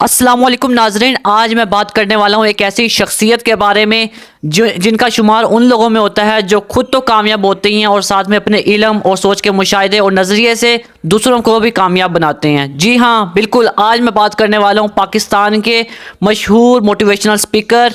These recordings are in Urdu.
السلام علیکم ناظرین، آج میں بات کرنے والا ہوں ایک ایسی شخصیت کے بارے میں جن کا شمار ان لوگوں میں ہوتا ہے جو خود تو کامیاب ہوتے ہیں اور ساتھ میں اپنے علم اور سوچ کے مشاہدے اور نظریے سے دوسروں کو بھی کامیاب بناتے ہیں۔ جی ہاں بالکل، آج میں بات کرنے والا ہوں پاکستان کے مشہور موٹیویشنل سپیکر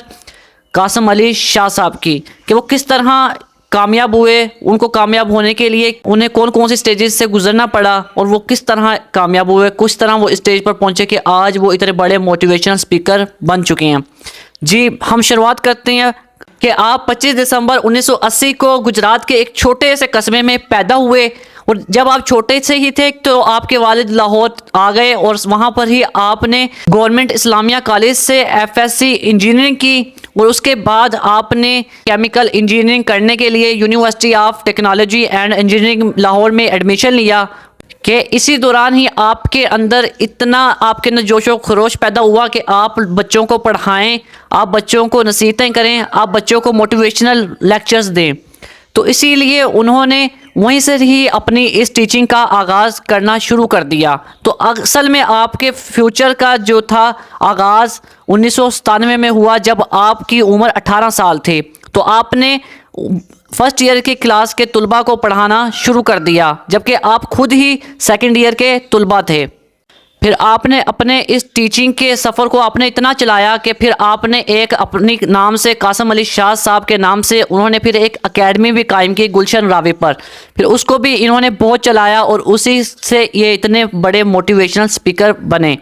قاسم علی شاہ صاحب کی، کہ وہ کس طرح کامیاب ہوئے، ان کو کامیاب ہونے کے لیے انہیں کون کون سی سٹیجز سے گزرنا پڑا اور وہ کس طرح کامیاب ہوئے، کس طرح وہ اسٹیج پر پہنچے کہ آج وہ اتنے بڑے موٹیویشنل سپیکر بن چکے ہیں۔ جی ہم شروعات کرتے ہیں کہ آپ 25 دسمبر 1980 کو گجرات کے ایک چھوٹے سے قصبے میں پیدا ہوئے، اور جب آپ چھوٹے سے ہی تھے تو آپ کے والد لاہور آ گئے اور وہاں پر ہی آپ نے گورنمنٹ اسلامیہ کالج سے FSc انجینئرنگ کی، اور اس کے بعد آپ نے کیمیکل انجینئرنگ کرنے کے لیے university of technology and engineering Lahore میں ایڈمیشن لیا، کہ اسی دوران ہی آپ کے اندر جوش و خروش پیدا ہوا کہ آپ بچوں کو پڑھائیں، آپ بچوں کو نصیحتیں کریں، آپ بچوں کو موٹیویشنل لیکچرز دیں۔ تو اسی لیے انہوں نے وہیں سے ہی اپنی اس ٹیچنگ کا آغاز کرنا شروع کر دیا۔ تو اصل میں آپ کے فیوچر کا جو تھا آغاز 1997 میں ہوا، جب آپ کی عمر 18 سال تھے، تو آپ نے فرسٹ ایئر کی کلاس کے طلباء کو پڑھانا شروع کر دیا، جبکہ آپ خود ہی سیکنڈ ایئر کے طلباء تھے۔ پھر آپ نے اپنے اس ٹیچنگ کے سفر کو آپ نے اتنا چلایا کہ پھر آپ نے ایک اپنی نام سے قاسم علی شاہ صاحب کے نام سے انہوں نے پھر ایک اکیڈمی بھی قائم کی گلشن راوی پر، پھر اس کو بھی انہوں نے بہت چلایا اور اسی سے یہ اتنے بڑے موٹیویشنل سپیکر بنے۔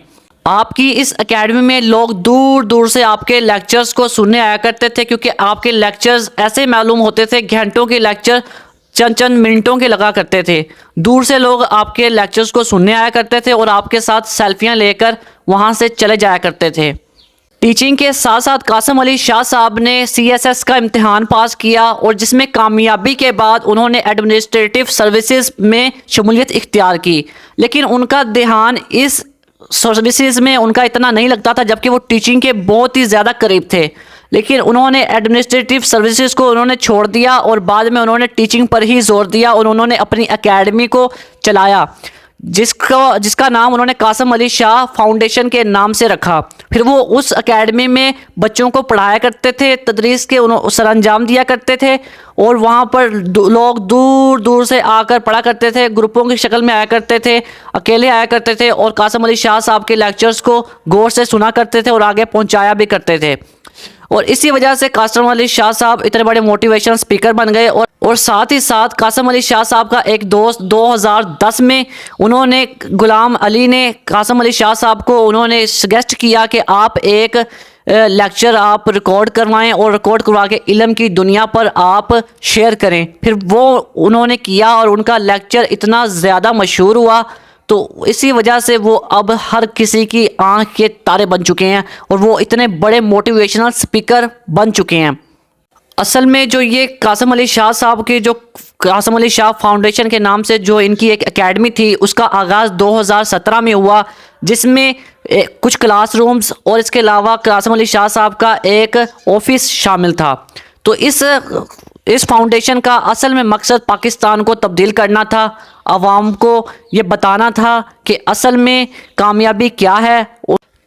آپ کی اس اکیڈمی میں لوگ دور دور سے آپ کے لیکچرز کو سننے آیا کرتے تھے، کیونکہ آپ کے لیکچرز ایسے معلوم ہوتے تھے، گھنٹوں کے لیکچر چند منٹوں کے لگا کرتے تھے۔ دور سے لوگ آپ کے لیکچرز کو سننے آیا کرتے تھے اور آپ کے ساتھ سیلفیاں لے کر وہاں سے چلے جایا کرتے تھے۔ ٹیچنگ کے ساتھ ساتھ قاسم علی شاہ صاحب نے CSS کا امتحان پاس کیا، اور جس میں کامیابی کے بعد انہوں نے ایڈمنسٹریٹو سروسز میں شمولیت اختیار کی، لیکن ان کا دھیان اس سروسز میں ان کا اتنا نہیں لگتا تھا، جبکہ وہ ٹیچنگ کے بہت ہی زیادہ قریب تھے، لیکن انہوں نے ایڈمنسٹریٹو سروسز کو انہوں نے چھوڑ دیا اور بعد میں انہوں نے ٹیچنگ پر ہی زور دیا، اور انہوں نے اپنی اکیڈمی کو چلایا، جس کا نام انہوں نے قاسم علی شاہ فاؤنڈیشن کے نام سے رکھا۔ پھر وہ اس اکیڈمی میں بچوں کو پڑھایا کرتے تھے، تدریس کے سر انجام دیا کرتے تھے، اور وہاں پر لوگ دور دور سے آ کر پڑھا کرتے تھے، گروپوں کی شکل میں آیا کرتے تھے، اکیلے آیا کرتے تھے، اور قاسم علی شاہ صاحب کے لیکچرز کو غور سے سنا کرتے تھے اور آگے پہنچایا بھی کرتے تھے۔ اور اسی وجہ سے قاسم علی شاہ صاحب اتنے بڑے موٹیویشنل سپیکر بن گئے، اور ساتھ ہی ساتھ قاسم علی شاہ صاحب کا ایک دوست 2010 میں انہوں نے غلام علی نے قاسم علی شاہ صاحب کو انہوں نے سجیسٹ کیا کہ آپ ایک لیکچر آپ ریکارڈ کروائیں اور ریکارڈ کروا کے علم کی دنیا پر آپ شیئر کریں۔ پھر وہ انہوں نے کیا اور ان کا لیکچر اتنا زیادہ مشہور ہوا، تو اسی وجہ سے وہ اب ہر کسی کی آنکھ کے تارے بن چکے ہیں اور وہ اتنے بڑے موٹیویشنل سپیکر بن چکے ہیں۔ اصل میں جو یہ قاسم علی شاہ صاحب کی جو قاسم علی شاہ فاؤنڈیشن کے نام سے جو ان کی ایک اکیڈمی تھی، اس کا آغاز 2017 میں ہوا، جس میں کچھ کلاس رومز اور اس کے علاوہ قاسم علی شاہ صاحب کا ایک آفس شامل تھا۔ تو اس فاؤنڈیشن کا اصل میں مقصد پاکستان کو تبدیل کرنا تھا، عوام کو یہ بتانا تھا کہ اصل میں کامیابی کیا ہے۔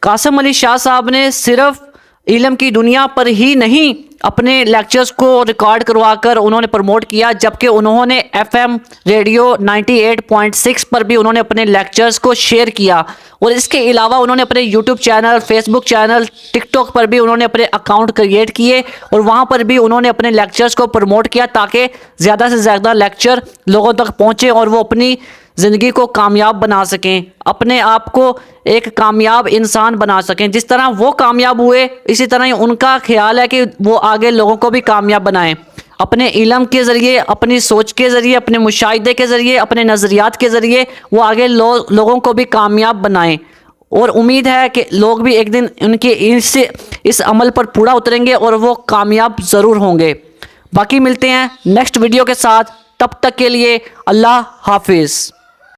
قاسم علی شاہ صاحب نے صرف علم کی دنیا پر ہی نہیں اپنے لیکچرز کو ریکارڈ کروا کر انہوں نے پروموٹ کیا، جبکہ انہوں نے FM ریڈیو 98.6 پر بھی انہوں نے اپنے لیکچرز کو شیئر کیا، اور اس کے علاوہ انہوں نے اپنے YouTube چینل، فیس بک چینل، ٹک ٹاک پر بھی انہوں نے اپنے اکاؤنٹ کریٹ کیے، اور وہاں پر بھی انہوں نے اپنے لیکچرز کو پروموٹ کیا تاکہ زیادہ سے زیادہ لیکچر لوگوں تک پہنچے اور وہ اپنی زندگی کو کامیاب بنا سکیں، اپنے آپ کو ایک کامیاب انسان بنا سکیں۔ جس طرح وہ کامیاب ہوئے، اسی طرح ہی ان کا خیال ہے کہ وہ آگے لوگوں کو بھی کامیاب بنائیں، اپنے علم کے ذریعے، اپنی سوچ کے ذریعے، اپنے مشاہدے کے ذریعے، اپنے نظریات کے ذریعے وہ آگے لوگوں کو بھی کامیاب بنائیں۔ اور امید ہے کہ لوگ بھی ایک دن ان کے اس عمل پر پورا اتریں گے اور وہ کامیاب ضرور ہوں گے۔ باقی ملتے ہیں نیکسٹ ویڈیو کے ساتھ، تب تک کے لیے اللہ حافظ۔